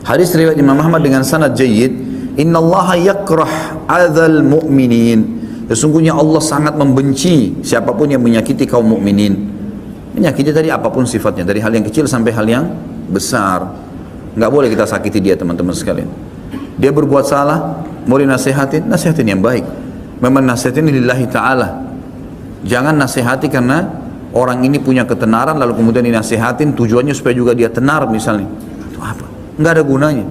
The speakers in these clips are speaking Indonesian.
Hadis riwayat Imam Ahmad dengan sanad jayyid, innallaha yakrah adzal mu'minin. Sesungguhnya Allah sangat membenci siapapun yang menyakiti kaum mukminin. Menyakiti tadi apapun sifatnya, dari hal yang kecil sampai hal yang besar. Nggak boleh kita sakiti dia, teman-teman sekalian. Dia berbuat salah, mau dinasihatin, nasihatin yang baik. Memang nasihatin lillahi ta'ala. Jangan nasihati karena orang ini punya ketenaran lalu kemudian dinasihatin tujuannya supaya juga dia tenar misalnya. Itu apa? Nggak ada gunanya.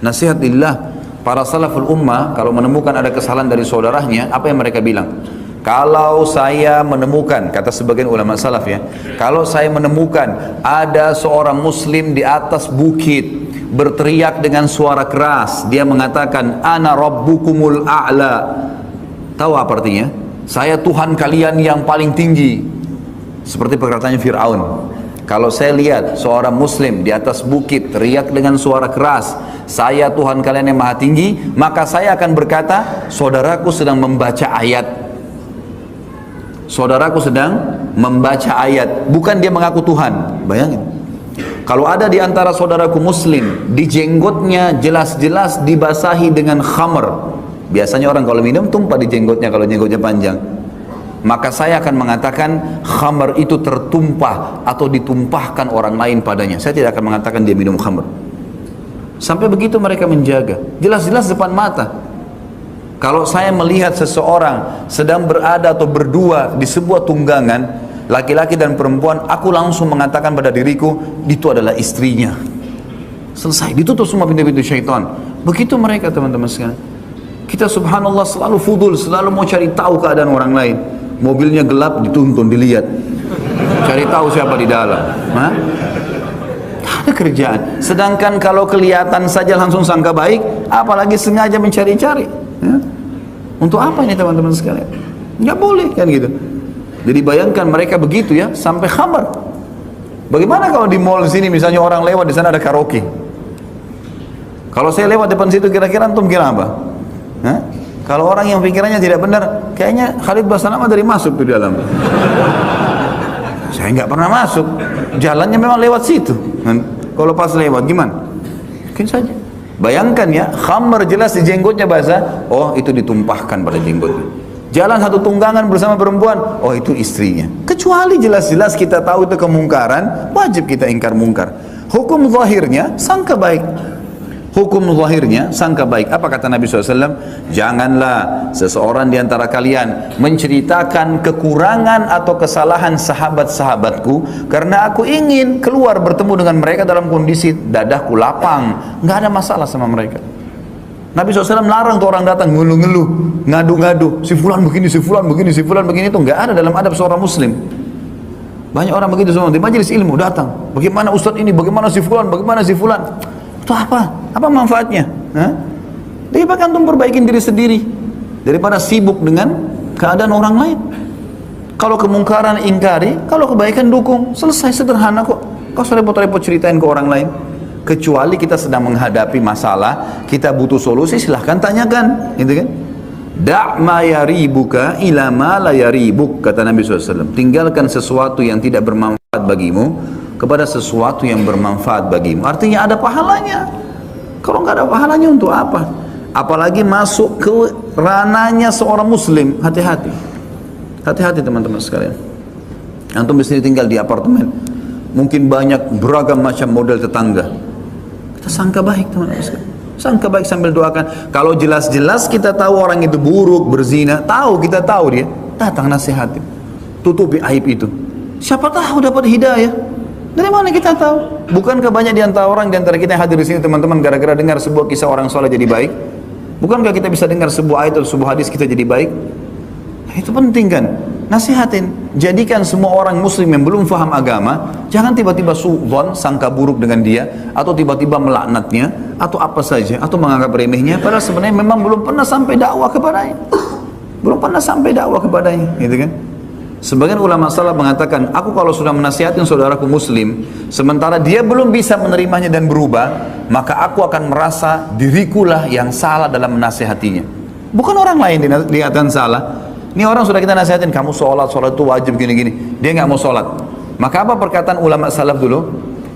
Nasihat lillah. Para salaful ummah kalau menemukan ada kesalahan dari saudaranya, apa yang mereka bilang? Kalau saya menemukan, kata sebagian ulama salaf ya, kalau saya menemukan ada seorang muslim di atas bukit berteriak dengan suara keras, dia mengatakan ana rabbukumul a'la. Tahu apa artinya? Saya Tuhan kalian yang paling tinggi. Seperti perkataannya Fir'aun. Kalau saya lihat seorang muslim di atas bukit teriak dengan suara keras, saya Tuhan kalian yang maha tinggi, maka saya akan berkata, saudaraku sedang membaca ayat. Saudaraku sedang membaca ayat, bukan dia mengaku Tuhan. Bayangin. Kalau ada di antara saudaraku muslim, di jenggotnya jelas-jelas dibasahi dengan khamr. Biasanya orang kalau minum tumpah di jenggotnya kalau jenggotnya panjang. Maka saya akan mengatakan khamr itu tertumpah atau ditumpahkan orang lain padanya. Saya tidak akan mengatakan dia minum khamr. Sampai begitu mereka menjaga. Jelas-jelas depan mata. Kalau saya melihat seseorang sedang berada atau berdua di sebuah tunggangan, laki-laki dan perempuan, aku langsung mengatakan pada diriku, itu adalah istrinya. Selesai, ditutup semua pintu-pintu syaitan. Begitu mereka, teman-teman sekalian. Kita subhanallah selalu fudul, selalu mau cari tahu keadaan orang lain. Mobilnya gelap, dituntun, dilihat. Cari tahu siapa di dalam. Hah? Ada kerjaan. Sedangkan kalau kelihatan saja langsung sangka baik, apalagi sengaja mencari-cari. Ya? Untuk apa ini teman-teman sekalian? Nggak boleh kan gitu. Jadi bayangkan mereka begitu ya, sampai khamar. Bagaimana kalau di mall sini misalnya orang lewat di sana ada karaoke? Kalau saya lewat depan situ kira-kira antum kira apa? Hah? Kalau orang yang pikirannya tidak benar, kayaknya Khalid Basanama dari masuk di dalam. Saya nggak pernah masuk. Jalannya memang lewat situ. Kalau pas lewat gimana? Mungkin saja. Bayangkan ya, khamr jelas di jenggotnya basah. Oh, itu ditumpahkan pada jenggotnya. Jalan satu tunggangan bersama perempuan. Oh, itu istrinya. Kecuali jelas-jelas kita tahu itu kemungkaran, wajib kita ingkar mungkar. Hukum zahirnya sangka baik. Hukum zahirnya sangka baik. Apa kata Nabi SAW? Janganlah seseorang di antara kalian menceritakan kekurangan atau kesalahan sahabat-sahabatku karena aku ingin keluar bertemu dengan mereka dalam kondisi dadaku lapang. Nggak ada masalah sama mereka. Nabi SAW larang tuh orang datang ngeluh-ngeluh, ngadu-ngadu, si fulan begini, si fulan begini, si fulan begini. Itu nggak ada dalam adab seorang muslim. Banyak orang begitu semua di majelis ilmu datang. Bagaimana ustadz ini, bagaimana si fulan, bagaimana si fulan. Itu apa? Apa manfaatnya? Jadi bahkan antum perbaikin diri sendiri daripada sibuk dengan keadaan orang lain. Kalau kemungkaran ingkari, kalau kebaikan dukung. Selesai, sederhana kok. Kau repot-repot ceritain ke orang lain. Kecuali kita sedang menghadapi masalah, kita butuh solusi, silahkan tanyakan, gitu kan? Da' ma yaribuka ila ma la yaribuk, kata Nabi SAW. Tinggalkan sesuatu yang tidak bermanfaat bagimu kepada sesuatu yang bermanfaat bagimu. Artinya ada pahalanya. Kalau nggak ada pahalanya untuk apa? Apalagi masuk ke ranahnya seorang muslim. Hati-hati. Hati-hati teman-teman sekalian. Antum di sini tinggal di apartemen. Mungkin banyak beragam macam model tetangga. Kita sangka baik teman-teman sekalian. Sangka baik sambil doakan. Kalau jelas-jelas kita tahu orang itu buruk, berzina, kita tahu dia, datang nasihatin. Tutupi aib itu. Siapa tahu dapat hidayah. Dari mana kita tahu? Bukankah banyak di antara kita yang hadir di sini teman-teman gara-gara dengar sebuah kisah orang soleh jadi baik? Bukankah kita bisa dengar sebuah ayat atau sebuah hadis kita jadi baik? Nah, itu penting kan? Nasihatin. Jadikan semua orang muslim yang belum faham agama, jangan tiba-tiba suudzon, sangka buruk dengan dia, atau tiba-tiba melaknatnya, atau apa saja, atau menganggap remehnya, padahal sebenarnya memang belum pernah sampai dakwah kepadanya. Belum pernah sampai dakwah kepadanya, gitu kan? Sebagian ulama salaf mengatakan, aku kalau sudah menasihatin saudaraku muslim, sementara dia belum bisa menerimanya dan berubah, maka aku akan merasa dirikulah yang salah dalam menasihatinya. Bukan orang lain dikatakan salah. Ini orang sudah kita nasihatin, kamu sholat itu wajib gini-gini. Dia nggak mau sholat. Maka apa perkataan ulama salaf dulu?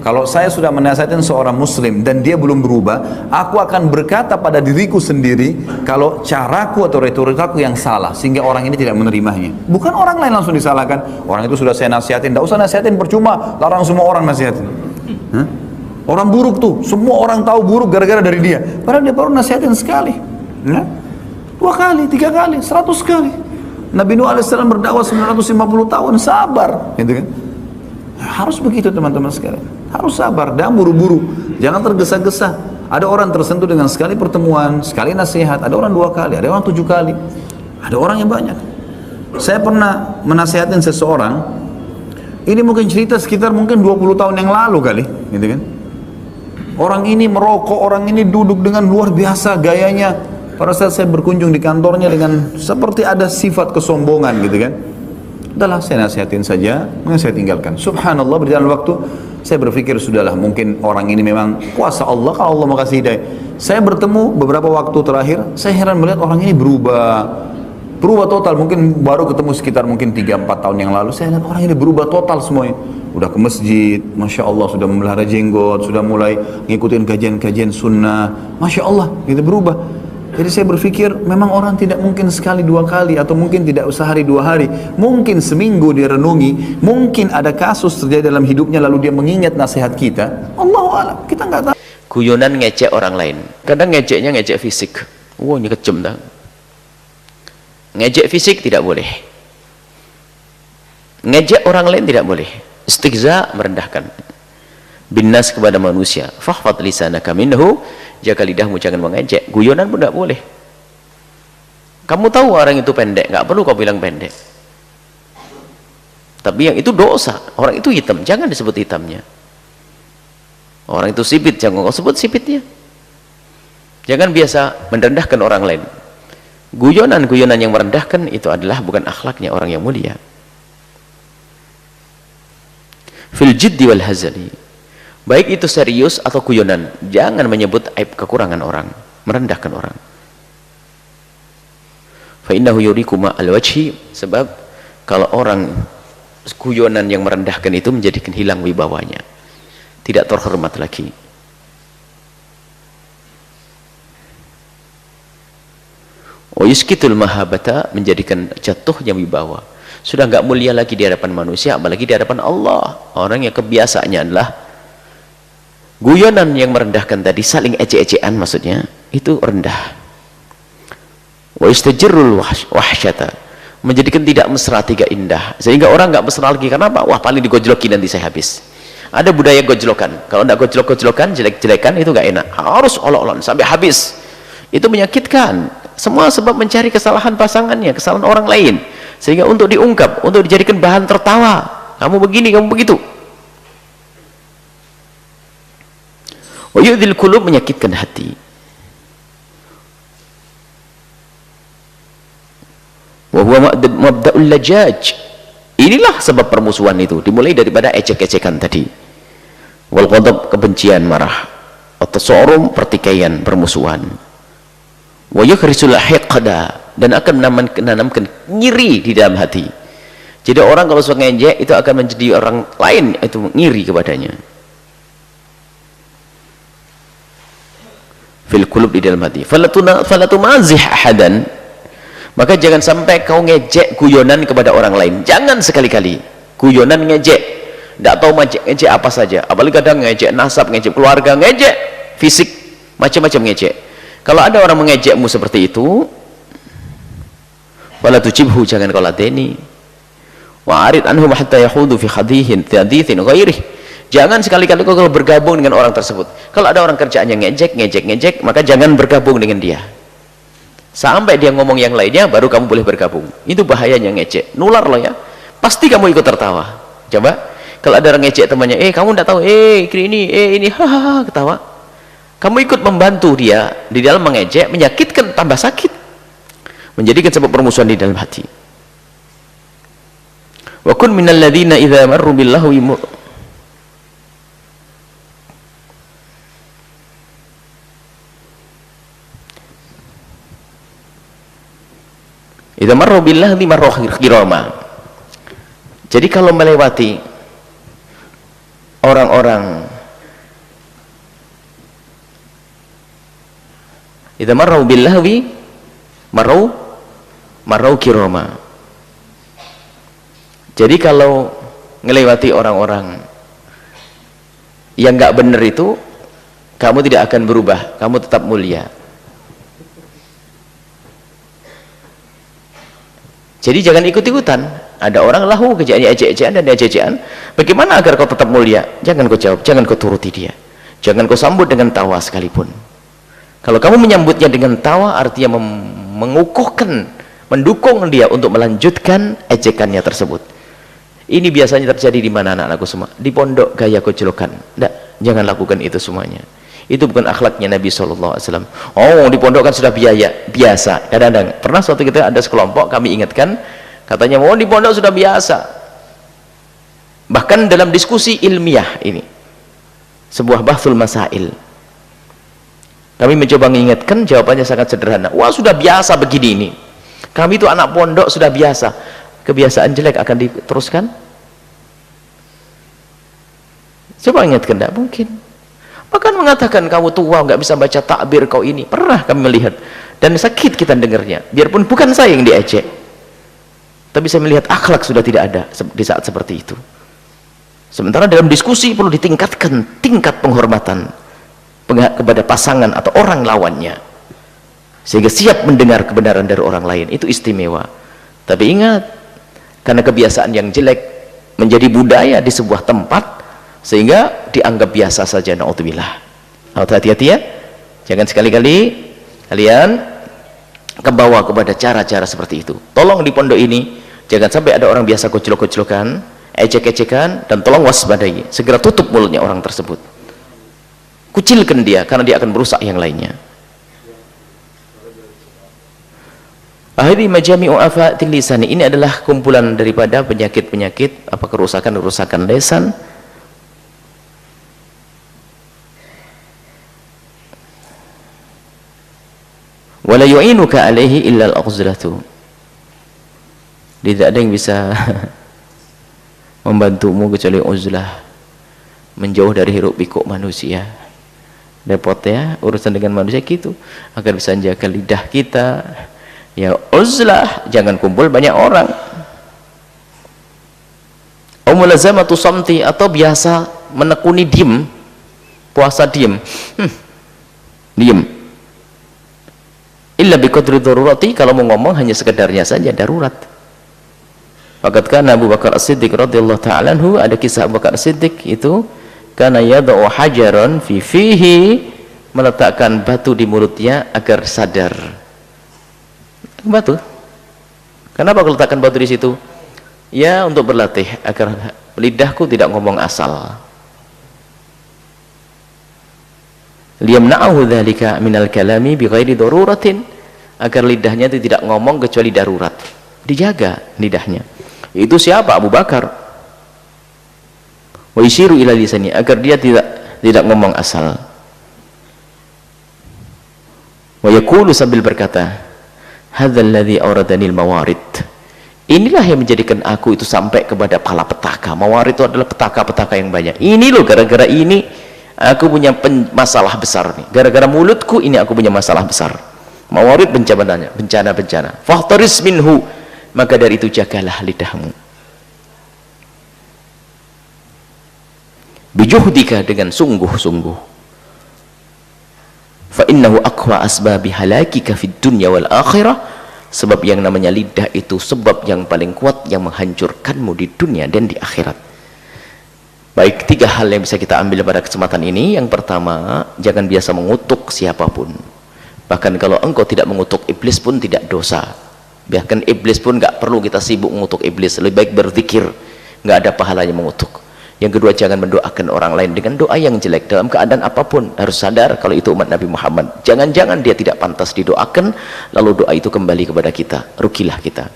Kalau saya sudah menasihatin seorang muslim dan dia belum berubah, aku akan berkata pada diriku sendiri kalau caraku atau retorikaku yang salah sehingga orang ini tidak menerimanya. Bukan orang lain langsung disalahkan. Orang itu sudah saya nasihatin, tidak usah nasihatin percuma, larang semua orang nasihatin. Hah? Orang buruk tuh, semua orang tahu buruk gara-gara dari dia. Padahal dia baru nasihatin sekali, ya? 2 kali, 3 kali, 100 kali. Nabi Nuh AS berdakwah 950 tahun, sabar, gitu kan? Harus begitu teman-teman sekalian. Harus sabar, jangan buru-buru, jangan tergesa-gesa. Ada orang tersentuh dengan sekali pertemuan, sekali nasihat, ada orang 2 kali, ada orang 7 kali, ada orang yang banyak. Saya pernah menasihatin seseorang, ini mungkin cerita sekitar mungkin 20 tahun yang lalu kali, gitu kan. Orang ini merokok, orang ini duduk dengan luar biasa gayanya. Pada saat saya berkunjung di kantornya dengan seperti ada sifat kesombongan gitu kan. Udahlah saya nasihatin saja, kemudian saya tinggalkan. Subhanallah, berjalan waktu, saya berpikir sudahlah mungkin orang ini memang kuasa Allah, kalau Allah mau kasih hidayah. Saya bertemu beberapa waktu terakhir, saya heran melihat orang ini berubah total. Mungkin baru ketemu sekitar mungkin 3-4 tahun yang lalu, saya lihat orang ini berubah total semuanya. Udah ke masjid, Masya Allah, sudah memelihara jenggot, sudah mulai ngikutin kajian-kajian sunnah, Masya Allah, gitu berubah. Jadi saya berpikir memang orang tidak mungkin sekali 2 kali atau mungkin tidak sehari 2 hari, mungkin seminggu dia renungi, mungkin ada kasus terjadi dalam hidupnya lalu dia mengingat nasihat kita. Allahu a'lam, kita nggak tahu. Guyonan ngejek orang lain, kadang ngejeknya ngejek fisik. Wah, ini kejem dah. Ngejek fisik tidak boleh, ngejek orang lain tidak boleh. Istighza, merendahkan binnas kepada manusia. Fahfad lisanaka minhu, jaga lidahmu jangan mengejek. Guyonan pun tidak boleh. Kamu tahu orang itu pendek, nggak perlu kau bilang pendek. Tapi yang itu dosa. Orang itu hitam, jangan disebut hitamnya. Orang itu sipit, jangan kau sebut sipitnya. Jangan biasa merendahkan orang lain. Guyonan-guyonan yang merendahkan itu adalah bukan akhlaknya orang yang mulia. Fil jiddi wal hazali, baik itu serius atau guyonan, jangan menyebut aib kekurangan orang, merendahkan orang. Fa innahu yuriku ma'al wajhi, sebab kalau orang guyonan yang merendahkan itu menjadikan hilang wibawanya, tidak terhormat lagi. Wa yuskitul mahabata, menjadikan jatuhnya wibawa. Sudah nggak mulia lagi di hadapan manusia, apalagi di hadapan Allah. Orang yang kebiasaannya adalah guyonan yang merendahkan tadi, saling ecek-ecekan maksudnya, itu rendah. Wa istajirrul wahsyata, menjadikan tidak mesra, tidak indah, sehingga orang nggak mesra lagi. Karena apa? Wah, paling digojlokin nanti saya habis. Ada budaya gojlokan. Kalau nggak gojlok-gojlokan, jelek-jelekan, itu nggak enak. Harus olok-olok sampai habis. Itu menyakitkan. Semua sebab mencari kesalahan pasangannya, kesalahan orang lain, sehingga untuk diungkap, untuk dijadikan bahan tertawa. Kamu begini, kamu begitu. Wa yu'dhil qulub, menyakitkan hati. Wa huwa mabda'ul lajaj, inilah sebab permusuhan itu, dimulai daripada ecek-ecekan tadi. Wal ghadab, kebencian, marah. At-tasarum, pertikaian, permusuhan. Wa yukhrisul hiqda, dan akan menanamkan ngiri di dalam hati. Jadi orang kalau suka ngejek itu akan menjadi orang lain itu ngiri kepadanya. Fil qulub, di dalam hati. Falatu mazih ahadan, maka jangan sampai kau ngejek guyonan kepada orang lain. Jangan sekali-kali guyonan ngejek, tidak tahu ngejek apa saja. Apalagi kadang ngejek nasab, ngejek keluarga, ngejek fisik, macam-macam ngejek. Kalau ada orang mengejekmu seperti itu, wala tujibhu, jangan kau ladeni. Wa arid anhum hatta yahudu fi hadithin ghairih, jangan sekali-kali kau bergabung dengan orang tersebut. Kalau ada orang kerjaannya ngejek, maka jangan bergabung dengan dia. Sampai dia ngomong yang lainnya, baru kamu boleh bergabung. Itu bahayanya ngejek, nular loh ya. Pasti kamu ikut tertawa. Coba, kalau ada orang ngejek temannya, kamu tidak tahu, ini, hahaha, ketawa. Kamu ikut membantu dia di dalam mengejek, menyakitkan, tambah sakit, menjadikan sebab permusuhan di dalam hati. Wa kun minal ladzina idza marru bil lahwi idza marru bil lahwi marru kirama. Jadi kalau melewati orang-orang Idza marrau bil lahwi marrau kirama. Jadi kalau ngelewati orang-orang yang nggak benar itu, kamu tidak akan berubah, kamu tetap mulia. Jadi jangan ikut-ikutan. Ada orang lahu kerjaannya ejek-ejekan dan ejek-ejekan. Bagaimana agar kau tetap mulia? Jangan kau jawab, jangan kau turuti dia. Jangan kau sambut dengan tawa sekalipun. Kalau kamu menyambutnya dengan tawa, artinya mengukuhkan, mendukung dia untuk melanjutkan ejekannya tersebut. Ini biasanya terjadi di mana anak-anakku semua? Di pondok gaya kojlokan. Tidak, jangan lakukan itu semuanya. Itu bukan akhlaknya Nabi SAW. Oh, di pondok kan sudah biasa. Kadang-kadang pernah suatu ketika ada sekelompok kami ingatkan, katanya oh di pondok sudah biasa. Bahkan dalam diskusi ilmiah ini, sebuah bahsul masail, kami mencoba mengingatkan, jawabannya sangat sederhana. Wah, sudah biasa begini ini. Kami itu anak pondok sudah biasa. Kebiasaan jelek akan diteruskan? Coba ingatkan, tidak mungkin. Bahkan mengatakan kamu tua, nggak bisa baca takbir kau ini. Pernah kami melihat dan sakit kita dengarnya. Biarpun bukan saya yang diejek, tapi saya melihat akhlak sudah tidak ada di saat seperti itu. Sementara dalam diskusi perlu ditingkatkan tingkat penghormatan kepada pasangan atau orang lawannya, sehingga siap mendengar kebenaran dari orang lain. Itu istimewa. Tapi ingat, karena kebiasaan yang jelek menjadi budaya di sebuah tempat, sehingga dianggap biasa saja. Na'udzubillah. Hati-hati ya, jangan sekali-kali kalian kebawa kepada cara-cara seperti itu. Tolong di pondok ini jangan sampai ada orang biasa koclok-koclokan, ecek-ecekan, dan tolong waspadai, segera tutup mulutnya orang tersebut, kucilkan dia, karena dia akan merusak yang lainnya. Ahli majami'u afatil lisan, ini adalah kumpulan daripada penyakit-penyakit apa kerusakan-kerusakan lisan. Wala yu'inuka alaihi illa al-aqzlatu. Tidak ada yang bisa membantumu kecuali uzlah, menjauh dari hiruk pikuk manusia. Repot ya urusan dengan manusia gitu. Agar bisa menjaga lidah kita, ya uzlah, jangan kumpul banyak orang. Mulazamatu samti, atau biasa menekuni diem, puasa diem, diem. Illa biqadri darurati, kalau mau ngomong hanya sekedarnya saja, darurat. Fakat kan Abu Bakar As-Siddiq radhiyallahu ta'ala anhu, ada kisah Abu Bakar As-Siddiq itu, kana yad'u hajaran fi fihi, meletakkan batu di mulutnya agar sadar. Batu. Kenapa letakkan batu di situ? Ya, untuk berlatih agar lidahku tidak ngomong asal. Liyamna'ahu dzalika minal kalami bighairi daruratin, agar lidahnya itu tidak ngomong kecuali darurat. Dijaga lidahnya. Itu siapa? Abu Bakar. Wa yushiru ila lisani, agar dia tidak ngomong asal. Wa yaqulu, sambil berkata, hadzal ladzi awradanil mawarid, inilah yang menjadikan aku itu sampai kepada pala petaka. Mawarid itu adalah petaka-petaka yang banyak. Ini loh, gara-gara ini aku punya masalah besar nih. Gara-gara mulutku ini aku punya masalah besar. Mawarid, bencana-bencana. Fahtaris minhu, maka dari itu jagalah lidahmu. Bijuhdika, dengan sungguh-sungguh. Fa innahu aqwa asbabi halakika fid dunya wal akhirah, sebab yang namanya lidah itu sebab yang paling kuat yang menghancurkanmu di dunia dan di akhirat. Baik, 3 hal yang bisa kita ambil pada kesempatan ini. Yang pertama, jangan biasa mengutuk siapapun. Bahkan kalau engkau tidak mengutuk iblis pun tidak dosa. Bahkan iblis pun nggak perlu kita sibuk mengutuk iblis, lebih baik berzikir, nggak ada pahalanya mengutuk. Yang kedua, jangan mendoakan orang lain dengan doa yang jelek dalam keadaan apapun. Harus sadar kalau itu umat Nabi Muhammad, jangan-jangan dia tidak pantas didoakan, lalu doa itu kembali kepada kita, rugilah kita.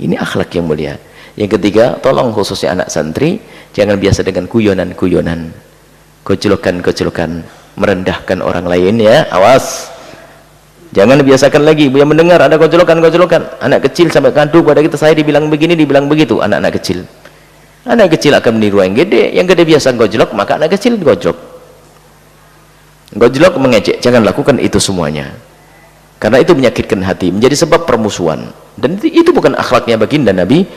Ini akhlak yang mulia. Yang ketiga, tolong khususnya anak santri, jangan biasa dengan guyonan-guyonan, keculukan-keculukan, merendahkan orang lain ya. Awas, jangan biasakan lagi. Yang mendengar ada keculukan-keculukan, anak kecil sampai kandung pada kita, saya dibilang begini, dibilang begitu. Anak-anak kecil, anak kecil akan meniru yang gede biasa gojlok, maka anak kecil gojlok, mengejek. Jangan lakukan itu semuanya. karena itu menyakitkan hati, menjadi sebab permusuhan, dan itu bukan akhlaknya baginda Nabi